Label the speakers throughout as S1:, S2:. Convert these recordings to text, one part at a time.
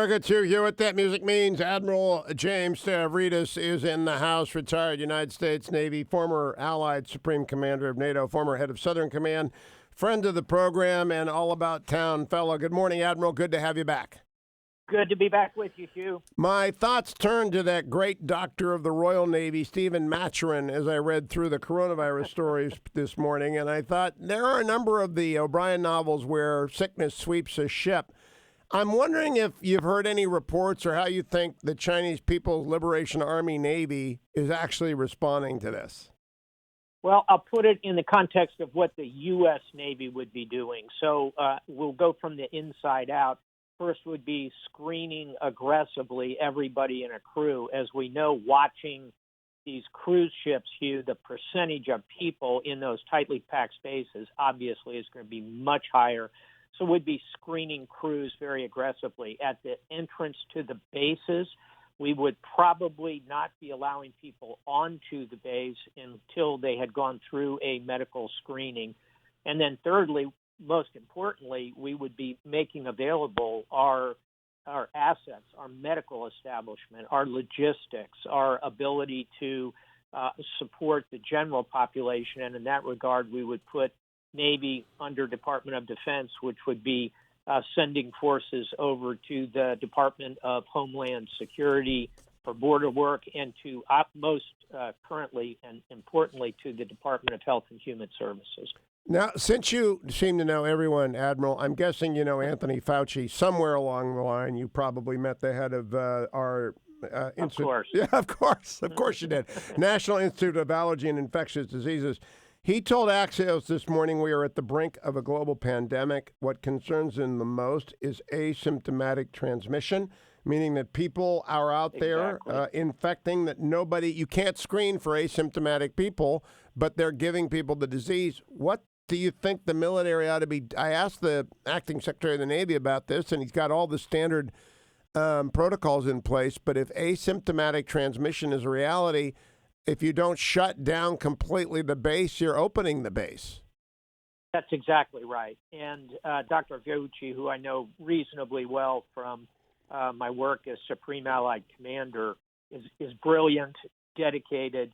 S1: America, it's Hugh Hewitt. That music means Admiral James Stavridis is in the House, retired United States Navy, former Allied Supreme Commander of NATO, former head of Southern Command, friend of the program, and all about town fellow. Good morning, Admiral. Good to have you back.
S2: Good to be back with you, Hugh.
S1: My thoughts turned to that great doctor of the Royal Navy, Stephen Maturin, as I read through the coronavirus stories this morning, and I thought there are a number of the O'Brien novels where sickness sweeps a ship. I'm wondering if you've heard any reports or how you think the Chinese People's Liberation Army Navy is actually responding to this.
S2: Well, I'll put it in the context of what the U.S. Navy would be doing. So we'll go from the inside out. First would be screening aggressively everybody in a crew. As we know, watching these cruise ships, Hugh, the percentage of people in those tightly packed spaces obviously is going to be much higher. So we'd be screening crews very aggressively. At the entrance to the bases, we would probably not be allowing people onto the base until they had gone through a medical screening. And then thirdly, most importantly, we would be making available our assets, our medical establishment, our logistics, our ability to support the general population. And in that regard, we would put Navy under Department of Defense, which would be sending forces over to the Department of Homeland Security for border work, and to most currently and importantly to the Department of Health and Human Services.
S1: Now, since you seem to know everyone, Admiral, I'm guessing you know Anthony Fauci. Somewhere along the line, you probably met the head of our
S2: Of course.
S1: Yeah, of course you did. National Institute of Allergy and Infectious Diseases. He told Axios this morning we are at the brink of a global pandemic. What concerns him the most is asymptomatic transmission, meaning that people are out there infecting, that you can't screen for asymptomatic people, but they're giving people the disease. What do you think the military ought to be? I asked the acting Secretary of the Navy about this, and he's got all the standard protocols in place, but if asymptomatic transmission is a reality, if you don't shut down completely the base, you're opening the base.
S2: That's exactly right. And Dr. Fauci, who I know reasonably well from my work as Supreme Allied Commander, is brilliant, dedicated.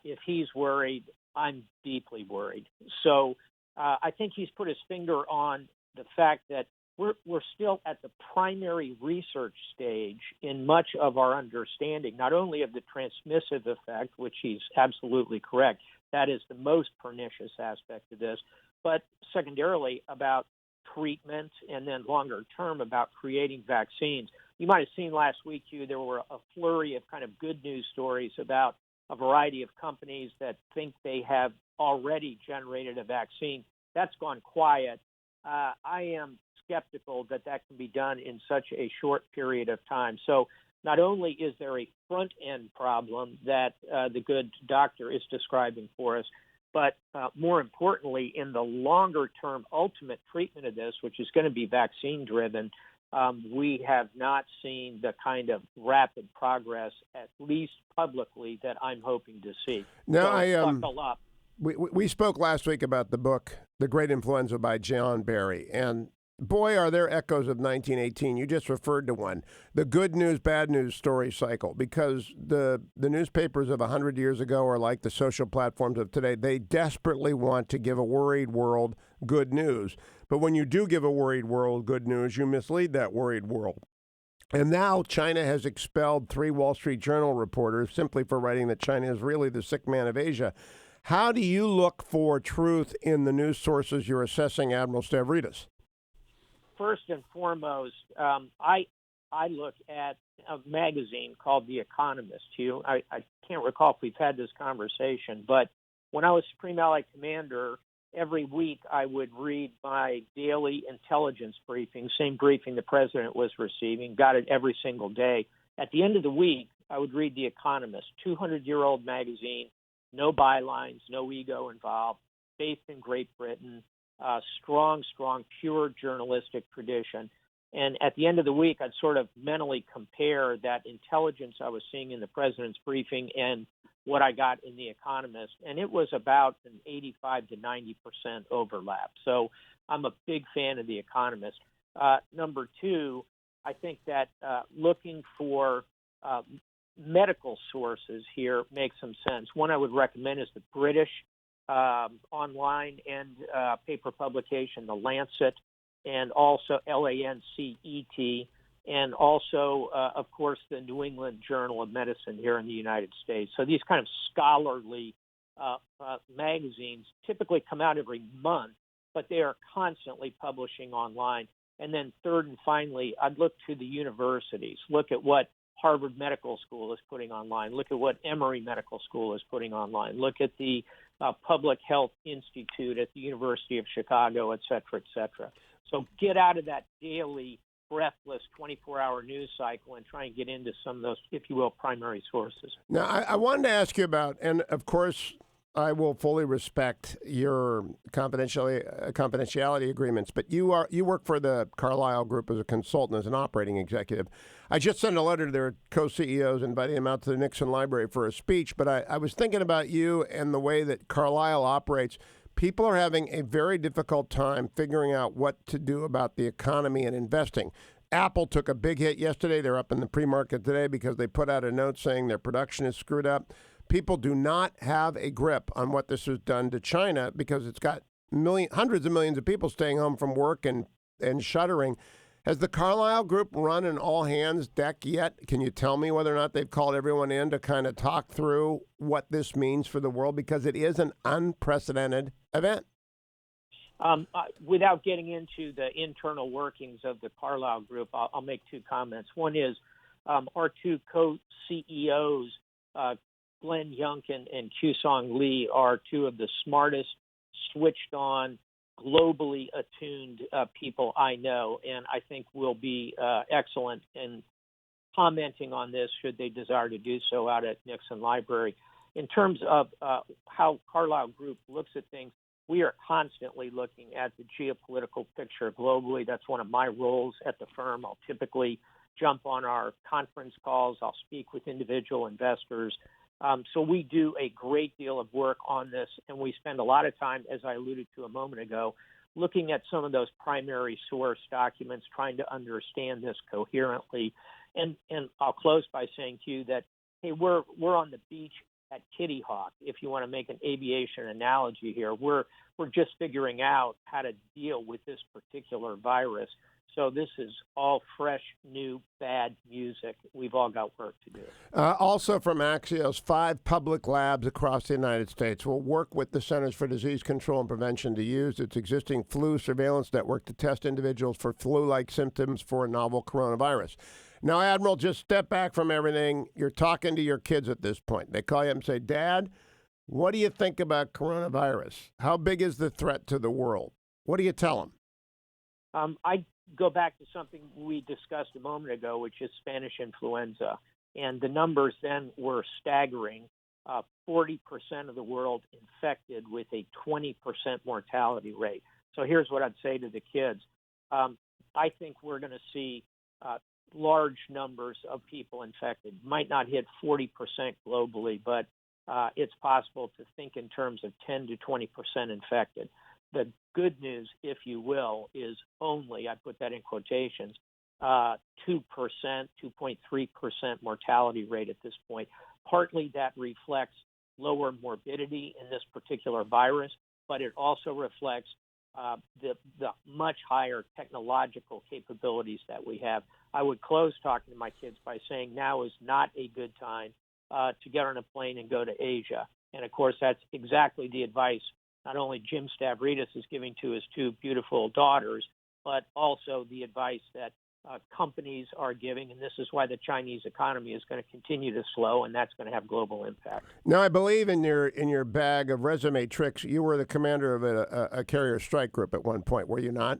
S2: If he's worried, I'm deeply worried. So I think he's put his finger on the fact that we're still at the primary research stage in much of our understanding, not only of the transmissive effect, which he's absolutely correct, that is the most pernicious aspect of this, but secondarily about treatment, and then longer term about creating vaccines. You might have seen last week, Hugh, there were a flurry of kind of good news stories about a variety of companies that think they have already generated a vaccine. That's gone quiet. I am skeptical that can be done in such a short period of time. So not only is there a front-end problem that the good doctor is describing for us, but more importantly, in the longer-term ultimate treatment of this, which is going to be vaccine-driven, we have not seen the kind of rapid progress, at least publicly, that I'm hoping to see.
S1: Now,
S2: so buckle up.
S1: We spoke last week about the book, The Great Influenza by John Barry, and boy, are there echoes of 1918. You just referred to one, the good news, bad news story cycle, because the newspapers of 100 years ago are like the social platforms of today. They desperately want to give a worried world good news. But when you do give a worried world good news, you mislead that worried world. And now China has expelled 3 Wall Street Journal reporters simply for writing that China is really the sick man of Asia. How do you look for truth in the news sources you're assessing, Admiral Stavridis?
S2: First and foremost, I look at a magazine called The Economist, Hugh. I can't recall if we've had this conversation, but when I was Supreme Allied Commander, every week I would read my daily intelligence briefing, same briefing the president was receiving, got it every single day. At the end of the week, I would read The Economist, 200-year-old magazine, no bylines, no ego involved, based in Great Britain, strong, pure journalistic tradition. And at the end of the week, I'd sort of mentally compare that intelligence I was seeing in the president's briefing and what I got in The Economist. And it was about an 85 to 90% overlap. So I'm a big fan of The Economist. Number two, I think that looking for medical sources here makes some sense. One I would recommend is the British online and paper publication, The Lancet, and also LANCET, and also, of course, the New England Journal of Medicine here in the United States. So these kind of scholarly magazines typically come out every month, but they are constantly publishing online. And then third and finally, I'd look to the universities. Look at what Harvard Medical School is putting online. Look at what Emory Medical School is putting online. Look at the Public Health Institute at the University of Chicago, et cetera, et cetera. So get out of that daily, breathless 24-hour news cycle and try and get into some of those, if you will, primary sources.
S1: Now, I wanted to ask you about, and of course, I will fully respect your confidentiality agreements, but you work for the Carlyle Group as a consultant, as an operating executive. I just sent a letter to their co-CEOs inviting them out to the Nixon Library for a speech, but I was thinking about you and the way that Carlyle operates. People are having a very difficult time figuring out what to do about the economy and investing. Apple took a big hit yesterday. They're up in the pre-market today because they put out a note saying their production is screwed up. People do not have a grip on what this has done to China because it's got hundreds of millions of people staying home from work and shuttering. Has the Carlyle Group run an all-hands deck yet? Can you tell me whether or not they've called everyone in to kind of talk through what this means for the world? Because it is an unprecedented event.
S2: Without getting into the internal workings of the Carlyle Group, I'll make two comments. One is our two co-CEOs, Glenn Youngkin and Kusong Lee, are two of the smartest, switched-on, globally attuned people I know, and I think will be excellent in commenting on this should they desire to do so out at Nixon Library. In terms of how Carlyle Group looks at things, we are constantly looking at the geopolitical picture globally. That's one of my roles at the firm. I'll typically jump on our conference calls. I'll speak with individual investors. So we do a great deal of work on this, and we spend a lot of time, as I alluded to a moment ago, looking at some of those primary source documents, trying to understand this coherently. And I'll close by saying to you that, hey, we're on the beach at Kitty Hawk, if you want to make an aviation analogy here. We're just figuring out how to deal with this particular virus. So this is all fresh, new, bad music. We've all got work to do.
S1: Also from Axios, 5 public labs across the United States will work with the Centers for Disease Control and Prevention to use its existing flu surveillance network to test individuals for flu-like symptoms for a novel coronavirus. Now, Admiral, just step back from everything. You're talking to your kids at this point. They call you up and say, Dad, what do you think about coronavirus? How big is the threat to the world? What do you tell them?
S2: I go back to something we discussed a moment ago, which is Spanish influenza. And the numbers then were staggering. 40% of the world infected with a 20% mortality rate. So here's what I'd say to the kids. I think we're going to see large numbers of people infected. Might not hit 40% globally, but it's possible to think in terms of 10 to 20% infected. The good news, if you will, is only, I put that in quotations, 2%, 2.3% mortality rate at this point. Partly that reflects lower morbidity in this particular virus, but it also reflects the much higher technological capabilities that we have. I would close talking to my kids by saying now is not a good time to get on a plane and go to Asia. And, of course, that's exactly the advice not only Jim Stavridis is giving to his 2 beautiful daughters, but also the advice that companies are giving. And this is why the Chinese economy is going to continue to slow, and that's going to have global impact.
S1: Now, I believe in your bag of resume tricks, you were the commander of a carrier strike group at one point, were you not?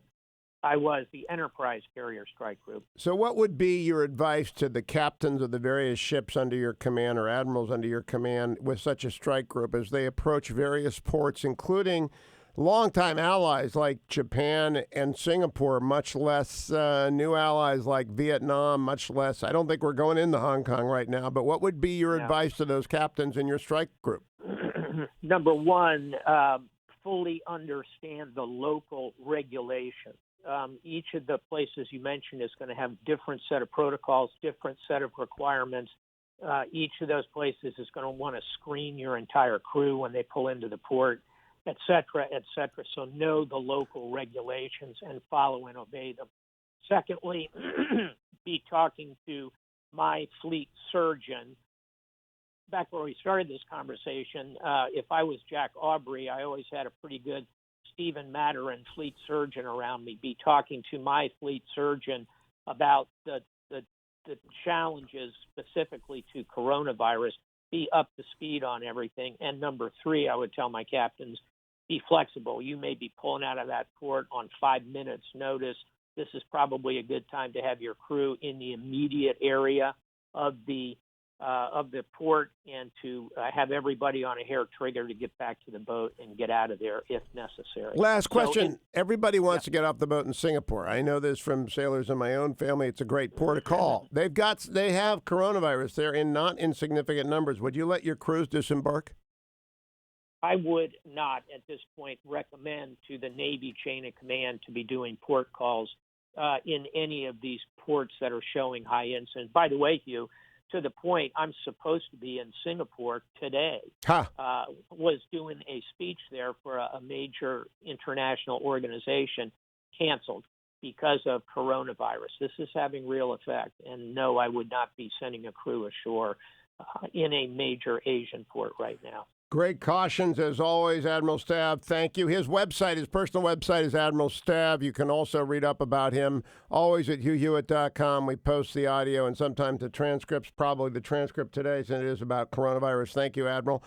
S2: I was the Enterprise Carrier Strike Group.
S1: So what would be your advice to the captains of the various ships under your command or admirals under your command with such a strike group as they approach various ports, including longtime allies like Japan and Singapore, much less new allies like Vietnam, much less? I don't think we're going into Hong Kong right now, but what would be your advice to those captains in your strike group?
S2: Number one, fully understand the local regulations. Each of the places you mentioned is going to have different set of protocols, different set of requirements. Each of those places is going to want to screen your entire crew when they pull into the port, et cetera, et cetera. So know the local regulations and follow and obey them. Secondly, be talking to my fleet surgeon. Back where we started this conversation, if I was Jack Aubrey, I always had a pretty good Stephen Maturin fleet surgeon around me. Be talking to my fleet surgeon about the challenges specifically to coronavirus. Be up to speed on everything. And number three, I would tell my captains, be flexible. You may be pulling out of that port on 5 minutes notice. This is probably a good time to have your crew in the immediate area of the port and to have everybody on a hair trigger to get back to the boat and get out of there if necessary.
S1: Last question.
S2: So
S1: Everybody wants to get off the boat in Singapore. I know this from sailors in my own family. It's a great port of call. They have coronavirus there in not insignificant numbers. Would you let your crews disembark?
S2: I would not at this point recommend to the Navy chain of command to be doing port calls in any of these ports that are showing high incidence. By the way, Hugh, to the point, I'm supposed to be in Singapore today. Was doing a speech there for a major international organization, canceled because of coronavirus. This is having real effect. And no, I would not be sending a crew ashore in a major Asian port right now.
S1: Great cautions, as always, Admiral Stav. Thank you. His personal website is Admiral Stav. You can also read up about him always at HughHewitt.com. We post the audio and sometimes the transcripts, probably the transcript today, since it is about coronavirus. Thank you, Admiral.